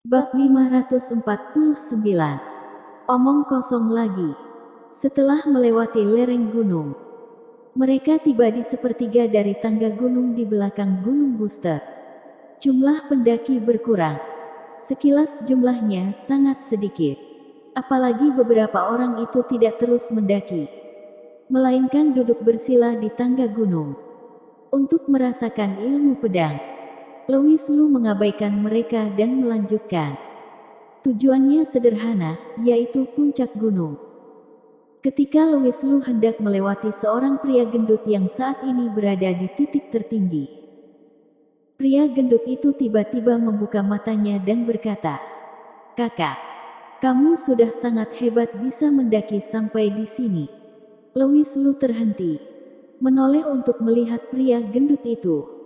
Bab 549. Omong kosong lagi. Setelah melewati lereng gunung, mereka tiba di sepertiga dari tangga gunung di belakang Gunung Booster. Jumlah pendaki berkurang. Sekilas jumlahnya sangat sedikit. Apalagi beberapa orang itu tidak terus mendaki, melainkan duduk bersila di tangga gunung untuk merasakan ilmu pedang. Louis Lu mengabaikan mereka dan melanjutkan. Tujuannya sederhana, yaitu puncak gunung. Ketika Louis Lu hendak melewati seorang pria gendut yang saat ini berada di titik tertinggi, pria gendut itu tiba-tiba membuka matanya dan berkata, "Kakak, kamu sudah sangat hebat bisa mendaki sampai di sini." Louis Lu terhenti, menoleh untuk melihat pria gendut itu.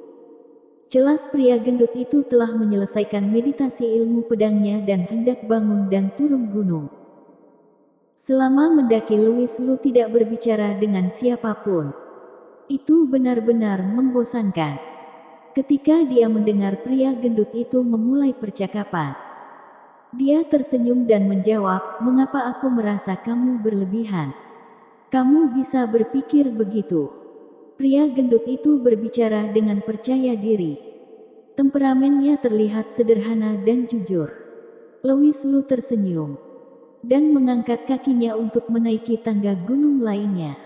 Jelas pria gendut itu telah menyelesaikan meditasi ilmu pedangnya dan hendak bangun dan turun gunung. Selama mendaki Louis Lu tidak berbicara dengan siapapun. Itu benar-benar membosankan. Ketika dia mendengar pria gendut itu memulai percakapan, dia tersenyum dan menjawab, "Mengapa aku merasa kamu berlebihan? Kamu bisa berpikir begitu?" Pria gendut itu berbicara dengan percaya diri. Temperamennya terlihat sederhana dan jujur. Louis Lu tersenyum dan mengangkat kakinya untuk menaiki tangga gunung lainnya.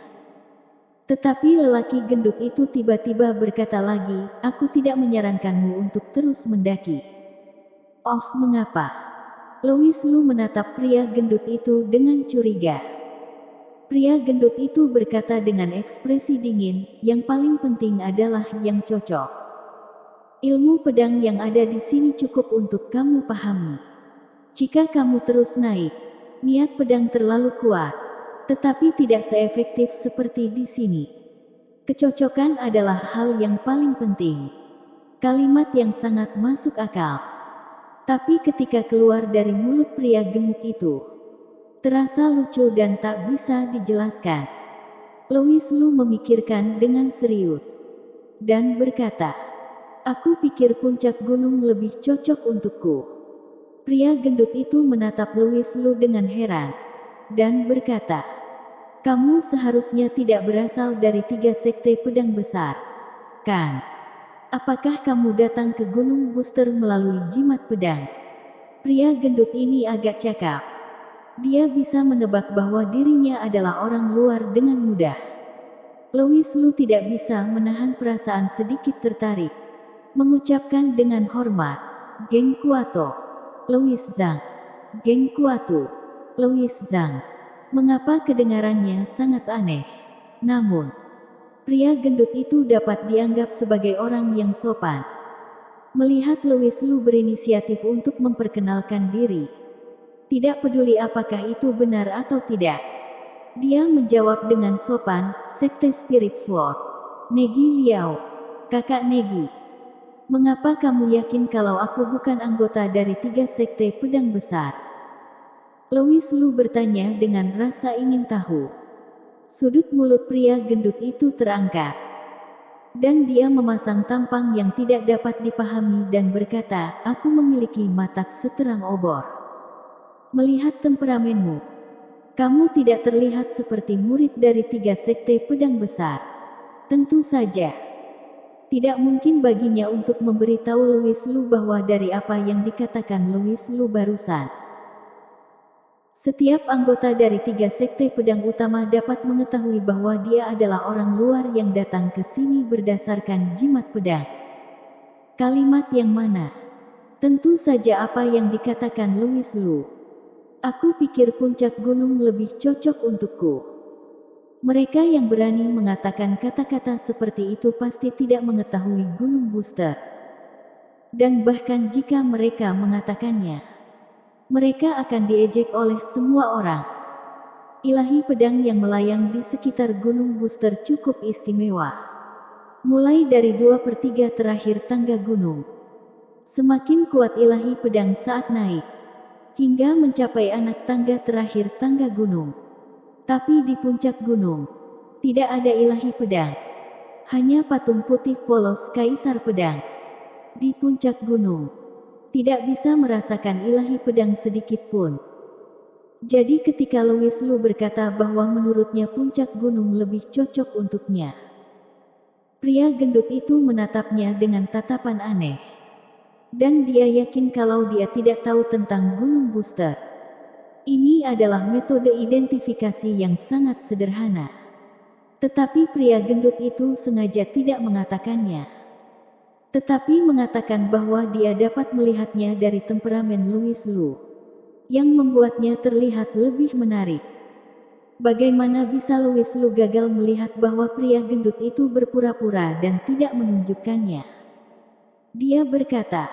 Tetapi lelaki gendut itu tiba-tiba berkata lagi, "Aku tidak menyarankanmu untuk terus mendaki." "Oh, mengapa?" Louis Lu menatap pria gendut itu dengan curiga. Pria gendut itu berkata dengan ekspresi dingin, "Yang paling penting adalah yang cocok. Ilmu pedang yang ada di sini cukup untuk kamu pahami. Jika kamu terus naik, niat pedang terlalu kuat, tetapi tidak seefektif seperti di sini. Kecocokan adalah hal yang paling penting." Kalimat yang sangat masuk akal. Tapi ketika keluar dari mulut pria gemuk itu, terasa lucu dan tak bisa dijelaskan. Louis Lu memikirkan dengan serius dan berkata, "Aku pikir puncak gunung lebih cocok untukku." Pria gendut itu menatap Louis Lu dengan heran dan berkata, "Kamu seharusnya tidak berasal dari 3 sekte pedang besar, kan? Apakah kamu datang ke Gunung Booster melalui jimat pedang?" Pria gendut ini agak cakap. Dia bisa menebak bahwa dirinya adalah orang luar dengan mudah. Louis Lu tidak bisa menahan perasaan sedikit tertarik. Mengucapkan dengan hormat, "Geng Kuato, Louis Zhang." Geng Kuatu, Louis Zhang. Mengapa kedengarannya sangat aneh? Namun, pria gendut itu dapat dianggap sebagai orang yang sopan. Melihat Louis Lu berinisiatif untuk memperkenalkan diri, tidak peduli apakah itu benar atau tidak, dia menjawab dengan sopan, "Sekte Spirit Sword. Negi Liao. Kakak Negi. Mengapa kamu yakin kalau aku bukan anggota dari 3 sekte pedang besar?" Louis Lu bertanya dengan rasa ingin tahu. Sudut mulut pria gendut itu terangkat, dan dia memasang tampang yang tidak dapat dipahami dan berkata, "Aku memiliki mata seterang obor. Melihat temperamenmu, kamu tidak terlihat seperti murid dari 3 sekte pedang besar." Tentu saja, tidak mungkin baginya untuk memberitahu Louis Lu bahwa dari apa yang dikatakan Louis Lu barusan, setiap anggota dari 3 sekte pedang utama dapat mengetahui bahwa dia adalah orang luar yang datang ke sini berdasarkan jimat pedang. Kalimat yang mana? Tentu saja apa yang dikatakan Louis Lu. "Aku pikir puncak gunung lebih cocok untukku." Mereka yang berani mengatakan kata-kata seperti itu pasti tidak mengetahui Gunung Booster. Dan bahkan jika mereka mengatakannya, mereka akan diejek oleh semua orang. Ilahi pedang yang melayang di sekitar Gunung Booster cukup istimewa. Mulai dari 2/3 terakhir tangga gunung, semakin kuat ilahi pedang saat naik, hingga mencapai anak tangga terakhir tangga gunung. Tapi di puncak gunung, tidak ada ilahi pedang. Hanya patung putih polos kaisar pedang. Di puncak gunung, tidak bisa merasakan ilahi pedang sedikit pun. Jadi ketika Louis Lu berkata bahwa menurutnya puncak gunung lebih cocok untuknya, pria gendut itu menatapnya dengan tatapan aneh. Dan dia yakin kalau dia tidak tahu tentang Gunung Booster. Ini adalah metode identifikasi yang sangat sederhana. Tetapi pria gendut itu sengaja tidak mengatakannya. Tetapi mengatakan bahwa dia dapat melihatnya dari temperamen Louis Lu, yang membuatnya terlihat lebih menarik. Bagaimana bisa Louis Lu gagal melihat bahwa pria gendut itu berpura-pura dan tidak menunjukkannya? Dia berkata,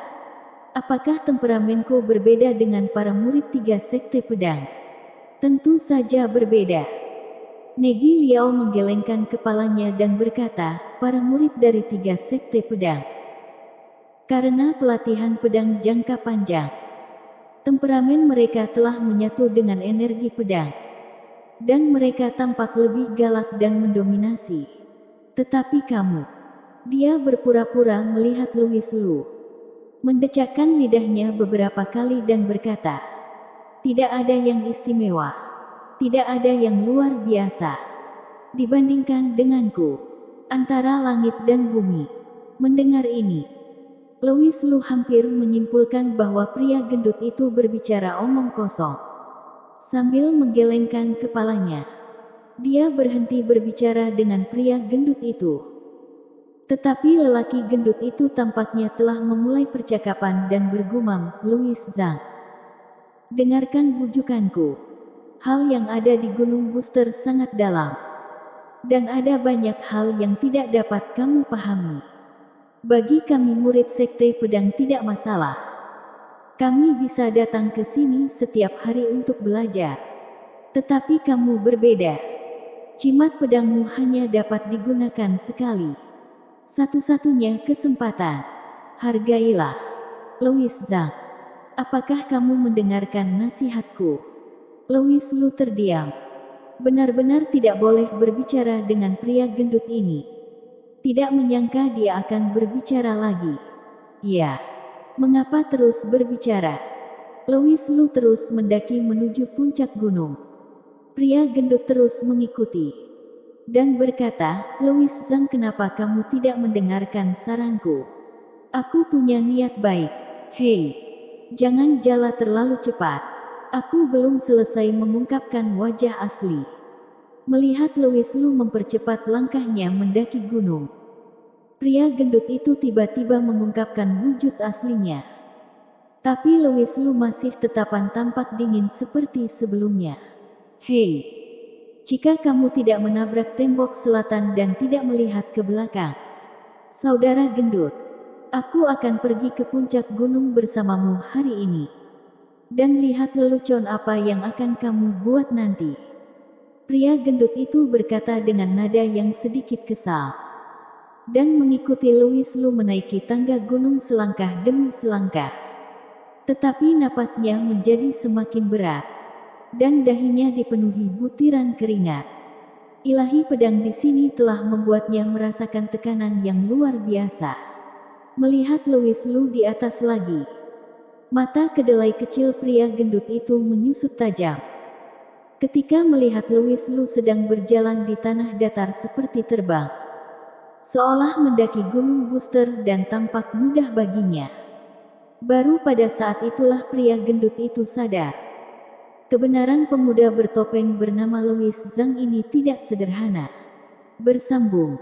apakah temperamenku berbeda dengan para murid 3 sekte pedang? Tentu saja berbeda. Negi Liao menggelengkan kepalanya dan berkata, para murid dari 3 sekte pedang. Karena pelatihan pedang jangka panjang, temperamen mereka telah menyatu dengan energi pedang. Dan mereka tampak lebih galak dan mendominasi. Tetapi kamu, dia berpura-pura melihat Louis Lu, mendecakkan lidahnya beberapa kali dan berkata, tidak ada yang istimewa, tidak ada yang luar biasa dibandingkan denganku, antara langit dan bumi. Mendengar ini, Louis Lu hampir menyimpulkan bahwa pria gendut itu berbicara omong kosong. Sambil menggelengkan kepalanya, dia berhenti berbicara dengan pria gendut itu. Tetapi lelaki gendut itu tampaknya telah memulai percakapan dan bergumam, Louis Zhang, dengarkan bujukanku. Hal yang ada di Gunung Booster sangat dalam. Dan ada banyak hal yang tidak dapat kamu pahami. Bagi kami murid sekte pedang tidak masalah. Kami bisa datang ke sini setiap hari untuk belajar. Tetapi kamu berbeda. Jimat pedangmu hanya dapat digunakan sekali. Satu-satunya kesempatan. Hargailah. Louis Zhang, apakah kamu mendengarkan nasihatku? Louis Lu terdiam. Benar-benar tidak boleh berbicara dengan pria gendut ini. Tidak menyangka dia akan berbicara lagi. Ya, mengapa terus berbicara? Louis Lu terus mendaki menuju puncak gunung. Pria gendut terus mengikuti dan berkata, Louis Zhang, kenapa kamu tidak mendengarkan saranku? Aku punya niat baik. Hei, jangan jala terlalu cepat. Aku belum selesai mengungkapkan wajah asli. Melihat Louis Lu mempercepat langkahnya mendaki gunung, pria gendut itu tiba-tiba mengungkapkan wujud aslinya. Tapi Louis Lu masih tetapan tampak dingin seperti sebelumnya. Hei, jika kamu tidak menabrak tembok selatan dan tidak melihat ke belakang, saudara gendut, aku akan pergi ke puncak gunung bersamamu hari ini. Dan lihat lelucon apa yang akan kamu buat nanti. Pria gendut itu berkata dengan nada yang sedikit kesal. Dan mengikuti Louis Lu menaiki tangga gunung selangkah demi selangkah. Tetapi napasnya menjadi semakin berat. Dan dahinya dipenuhi butiran keringat. Ilahi pedang di sini telah membuatnya merasakan tekanan yang luar biasa. Melihat Louis Lu di atas lagi, mata kedelai kecil pria gendut itu menyusut tajam. Ketika melihat Louis Lu sedang berjalan di tanah datar seperti terbang, seolah mendaki Gunung Booster dan tampak mudah baginya. Baru pada saat itulah pria gendut itu sadar. Kebenaran pemuda bertopeng bernama Louis Zhang ini tidak sederhana. Bersambung.